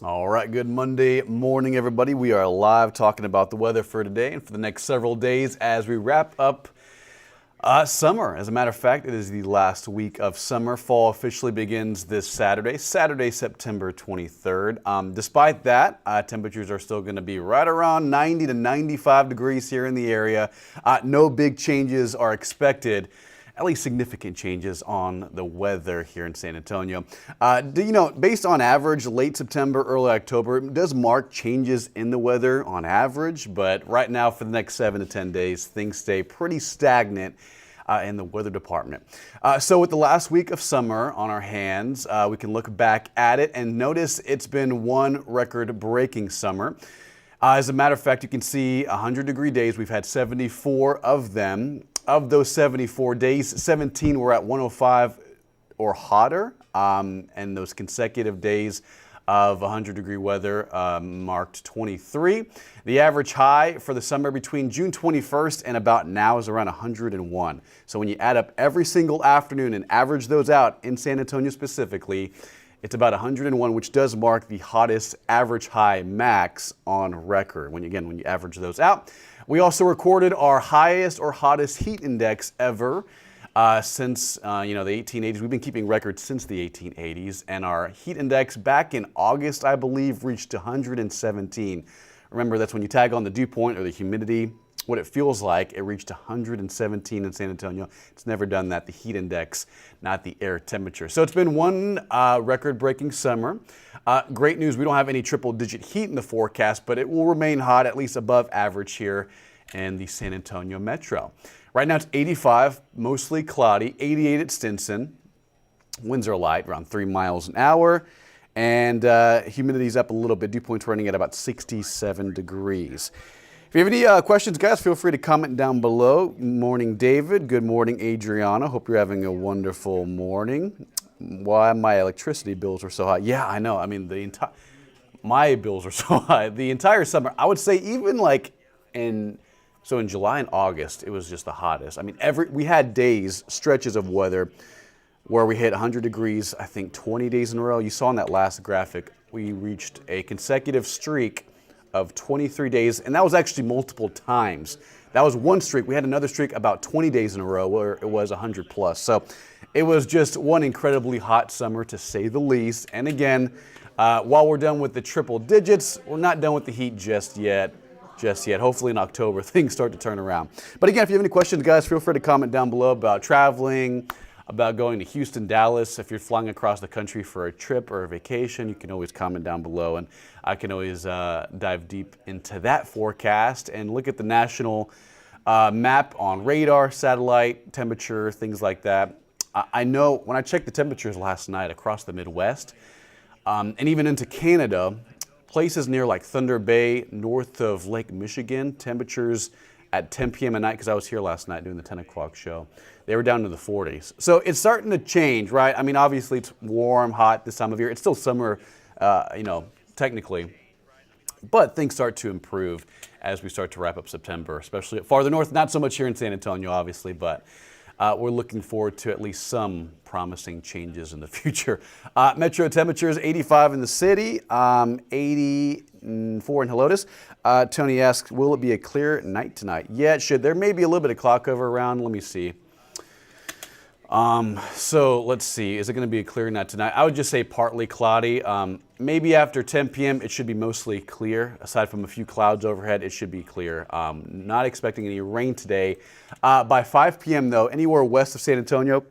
All right, good Monday morning, everybody. We are live talking about the weather for today and for the next several days as we wrap up summer. As a matter of fact, it is the last week of summer. Fall officially begins this Saturday, September 23rd. Despite that, temperatures are still going to be right around 90 to 95 degrees here in the area. No big changes are expected. At least significant changes on the weather here in San Antonio. Based on average, late September, early October, it does mark changes in the weather on average, but right now for the next 7 to 10 days, things stay pretty stagnant in the weather department. So with the last week of summer on our hands, we can look back at it and notice it's been one record-breaking summer. As a matter of fact, you can see 100-degree days. We've had 74 of them. Of those 74 days, 17 were at 105 or hotter, and those consecutive days of 100-degree weather marked 23. The average high for the summer between June 21st and about now is around 101. So when you add up every single afternoon and average those out in San Antonio specifically, it's about 101, which does mark the hottest average high max on record. When you average those out. We also recorded our highest or hottest heat index ever since the 1880s. We've been keeping records since the 1880s, and our heat index back in August, I believe, reached 117. Remember, that's when you tag on the dew point or the humidity, what it feels like. It reached 117 in San Antonio. It's never done that, the heat index, not the air temperature. So it's been one record-breaking summer. Great news, we don't have any triple-digit heat in the forecast, but it will remain hot, at least above average here in the San Antonio metro. Right now it's 85, mostly cloudy, 88 at Stinson. Winds are light, around 3 miles an hour, and humidity's up a little bit. Dew point's running at about 67 degrees. If you have any questions, guys, feel free to comment down below. Good morning, David. Good morning, Adriana. Hope you're having a wonderful morning. Why my electricity bills are so high? Yeah, I know. I mean, my bills are so high. The entire summer, I would say even in July and August, it was just the hottest. I mean, we had days, stretches of weather where we hit 100 degrees, I think 20 days in a row. You saw in that last graphic, we reached a consecutive streak of 23 days, and that was actually multiple times. That was one streak. We had another streak about 20 days in a row where it was 100 plus. So it was just one incredibly hot summer, to say the least. And again, while we're done with the triple digits, we're not done with the heat just yet. Hopefully in October, things start to turn around. But again, if you have any questions, guys, feel free to comment down below about traveling, about going to Houston, Dallas. If you're flying across the country for a trip or a vacation, you can always comment down below, and I can always dive deep into that forecast and look at the national map on radar, satellite, temperature, things like that. I know when I checked the temperatures last night across the Midwest and even into Canada, places near like Thunder Bay, north of Lake Michigan, temperatures at 10 p.m. at night, because I was here last night doing the 10 o'clock show, they were down to the 40s. So it's starting to change, right? I mean, obviously it's warm, hot this time of year. It's still summer, technically. But things start to improve as we start to wrap up September, especially farther north. Not so much here in San Antonio, obviously, but we're looking forward to at least some promising changes in the future. Metro temperatures, 85 in the city, 84 in Helotes. Tony asks, will it be a clear night tonight? Yeah, it should. There may be a little bit of cloud cover around. Let me see. So let's see. Is it going to be a clear night tonight? I would just say partly cloudy. Maybe after 10 p.m. it should be mostly clear. Aside from a few clouds overhead, it should be clear. Not expecting any rain today. By 5 p.m. though, anywhere west of San Antonio,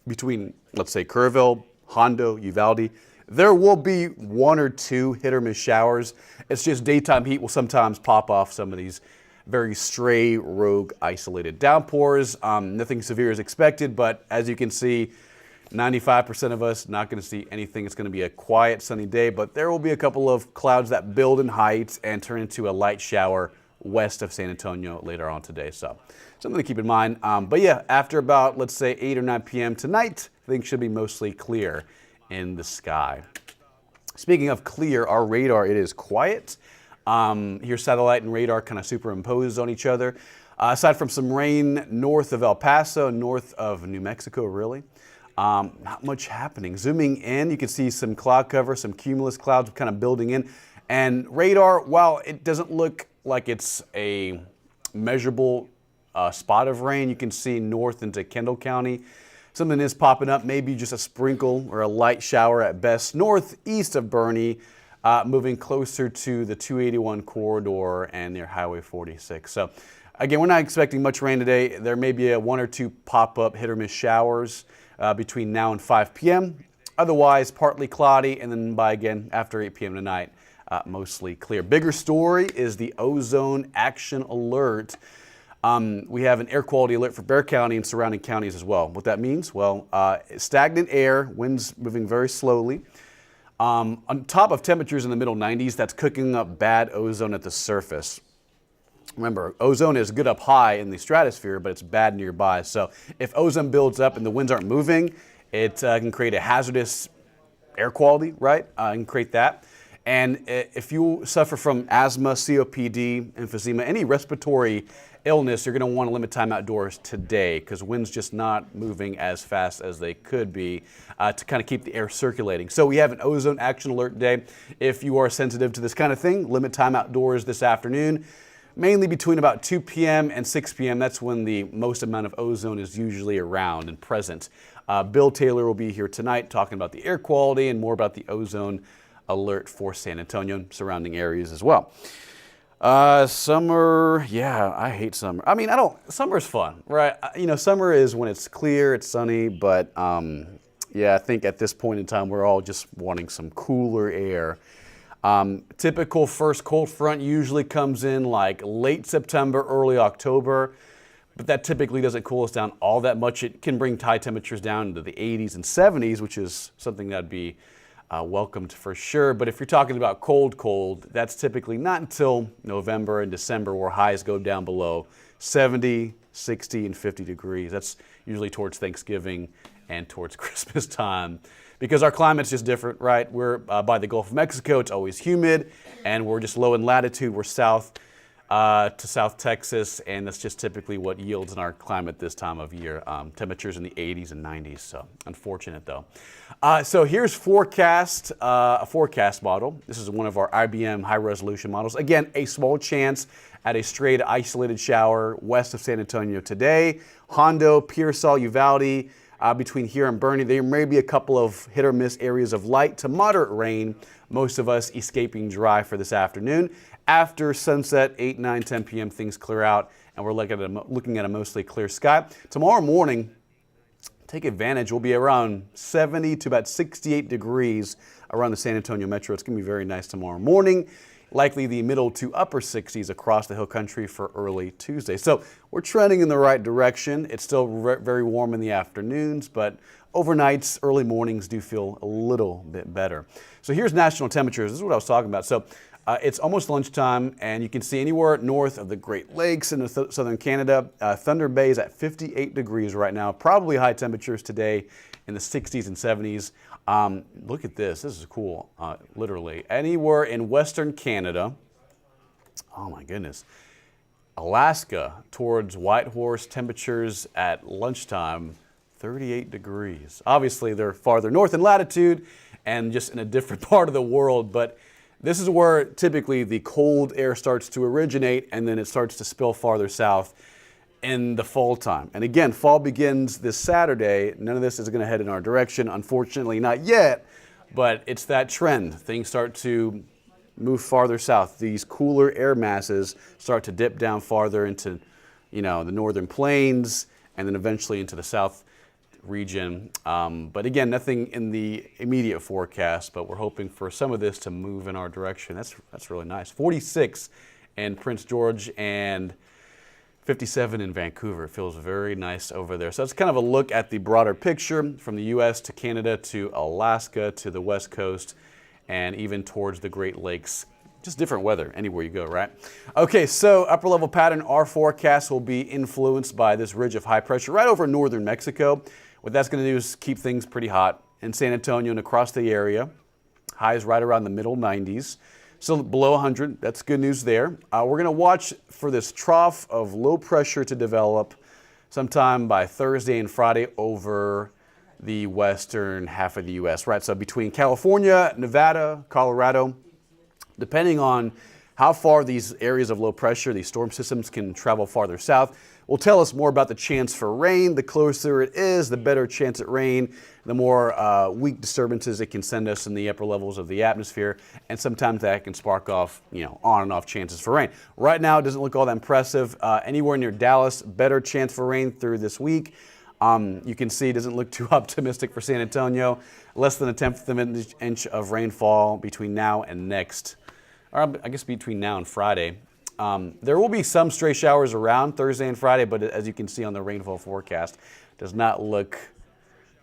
between, let's say, Kerrville, Hondo, Uvalde, there will be 1 or 2 hit or miss showers. It's just daytime heat will sometimes pop off some of these very stray, rogue, isolated downpours. Nothing severe is expected, but as you can see, 95% of us not going to see anything. It's going to be a quiet, sunny day, but there will be a couple of clouds that build in height and turn into a light shower west of San Antonio later on today. So something to keep in mind. But yeah, after about, let's say, 8 or 9 p.m. tonight, things should be mostly clear in the sky. Speaking of clear, our radar, it is quiet. Here, satellite and radar kind of superimposed on each other. Aside from some rain north of El Paso, north of New Mexico, really. Not much happening. Zooming in, you can see some cloud cover, some cumulus clouds kind of building in. And radar, while it doesn't look like it's a measurable spot of rain, you can see north into Kendall County. Something is popping up, maybe just a sprinkle or a light shower at best. Northeast of Bernie, moving closer to the 281 corridor and near Highway 46. So again, we're not expecting much rain today. There may be a 1 or 2 pop-up hit or miss showers between now and 5 p.m. Otherwise, partly cloudy, and then by again, after 8 p.m. tonight, mostly clear. Bigger story is the ozone action alert. We have an air quality alert for Bexar County and surrounding counties as well. What that means? Well, stagnant air, winds moving very slowly. On top of temperatures in the middle 90s, that's cooking up bad ozone at the surface. Remember, ozone is good up high in the stratosphere, but it's bad nearby. So if ozone builds up and the winds aren't moving, it can create a hazardous air quality, right? It can create that. And if you suffer from asthma, COPD, emphysema, any respiratory illness, you're going to want to limit time outdoors today because winds just not moving as fast as they could be to kind of keep the air circulating. So we have an ozone action alert day. If you are sensitive to this kind of thing, limit time outdoors this afternoon, mainly between about 2 p.m. and 6 p.m. That's when the most amount of ozone is usually around and present. Bill Taylor will be here tonight talking about the air quality and more about the ozone alert for San Antonio and surrounding areas as well. Summer, yeah, I hate summer. I mean, summer's fun, right? You know, summer is when it's clear, it's sunny, but yeah, I think at this point in time, we're all just wanting some cooler air. Typical first cold front usually comes in like late September, early October, but that typically doesn't cool us down all that much. It can bring high temperatures down into the 80s and 70s, which is something that'd be welcomed for sure. But if you're talking about cold, that's typically not until November and December where highs go down below 70, 60, and 50 degrees. That's usually towards Thanksgiving and towards Christmas time because our climate's just different, right? We're by the Gulf of Mexico. It's always humid, and we're just low in latitude. We're south to South Texas, and that's just typically what yields in our climate this time of year. Temperatures in the 80s and 90s, so unfortunate though. So here's a forecast model. This is one of our IBM high-resolution models. Again, a small chance at a straight isolated shower west of San Antonio today. Hondo, Pearsall, Uvalde, between here and Bernie, there may be a couple of hit or miss areas of light to moderate rain, most of us escaping dry for this afternoon. After sunset, 8, 9, 10 p.m., things clear out, and we're looking at a mostly clear sky. Tomorrow morning, take advantage. We'll be around 70 to about 68 degrees around the San Antonio metro. It's going to be very nice tomorrow morning. Likely the middle to upper 60s across the hill country for early Tuesday. So we're trending in the right direction. It's still very warm in the afternoons, but overnights, early mornings do feel a little bit better. So here's national temperatures. This is what I was talking about. So it's almost lunchtime, and you can see anywhere north of the Great Lakes in southern Canada, Thunder Bay is at 58 degrees right now. Probably high temperatures today in the 60s and 70s. Look at this. This is cool, literally. Anywhere in Western Canada, oh my goodness, Alaska towards Whitehorse, temperatures at lunchtime, 38 degrees. Obviously, they're farther north in latitude and just in a different part of the world, but this is where typically the cold air starts to originate, and then it starts to spill farther south in the fall time. And again, fall begins this Saturday. None of this is going to head in our direction. Unfortunately, not yet, but it's that trend. Things start to move farther south. These cooler air masses start to dip down farther into, the northern plains and then eventually into the south region. But again, nothing in the immediate forecast, but we're hoping for some of this to move in our direction. That's really nice. 46 in Prince George and 57 in Vancouver. It feels very nice over there. So that's kind of a look at the broader picture from the U.S. to Canada to Alaska to the West Coast and even towards the Great Lakes. Just different weather anywhere you go, right? Okay, so upper level pattern, our forecast will be influenced by this ridge of high pressure right over northern Mexico. What that's going to do is keep things pretty hot in San Antonio and across the area. Highs right around the middle 90s. So below 100, that's good news there. We're going to watch for this trough of low pressure to develop sometime by Thursday and Friday over the western half of the U.S., right? So between California, Nevada, Colorado, depending on how far these areas of low pressure, these storm systems can travel farther south, will tell us more about the chance for rain. The closer it is, the better chance at rain, the more weak disturbances it can send us in the upper levels of the atmosphere, and sometimes that can spark off, on and off chances for rain. Right now, it doesn't look all that impressive. Anywhere near Dallas, better chance for rain through this week. You can see it doesn't look too optimistic for San Antonio. Less than a tenth of an inch of rainfall between now and next, or I guess between now and Friday. There will be some stray showers around Thursday and Friday, but as you can see on the rainfall forecast, does not look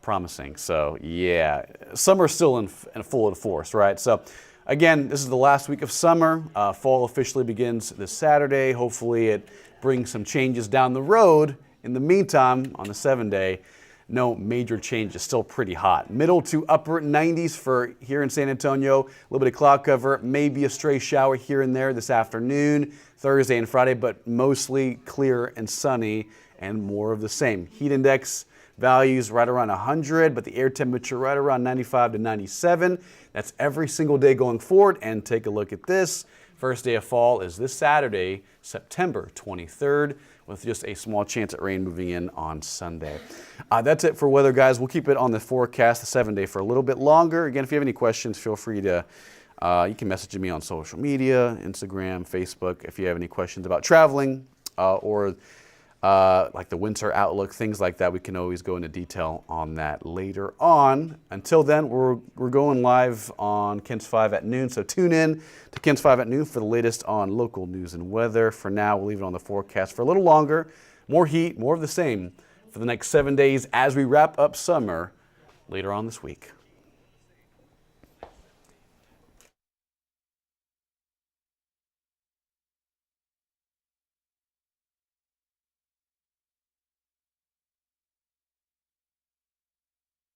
promising. So yeah, summer's still in full force, right? So again, this is the last week of summer. Fall officially begins this Saturday. Hopefully it brings some changes down the road. In the meantime, on the 7-day, no major change. It's still pretty hot. Middle to upper 90s for here in San Antonio. A little bit of cloud cover, maybe a stray shower here and there this afternoon, Thursday and Friday, but mostly clear and sunny and more of the same. Heat index values right around 100, but the air temperature right around 95 to 97. That's every single day going forward. And take a look at this. First day of fall is this Saturday, September 23rd, with just a small chance at rain moving in on Sunday. That's it for weather, guys. We'll keep it on the forecast, the 7-day, for a little bit longer. Again, if you have any questions, feel free to, you can message me on social media, Instagram, Facebook, if you have any questions about traveling or like the winter outlook, things like that. We can always go into detail on that later on. Until then, we're going live on KENS 5 at noon, so tune in to KENS 5 at noon for the latest on local news and weather. For now, we'll leave it on the forecast for a little longer. More heat, more of the same for the next 7 days as we wrap up summer later on this week.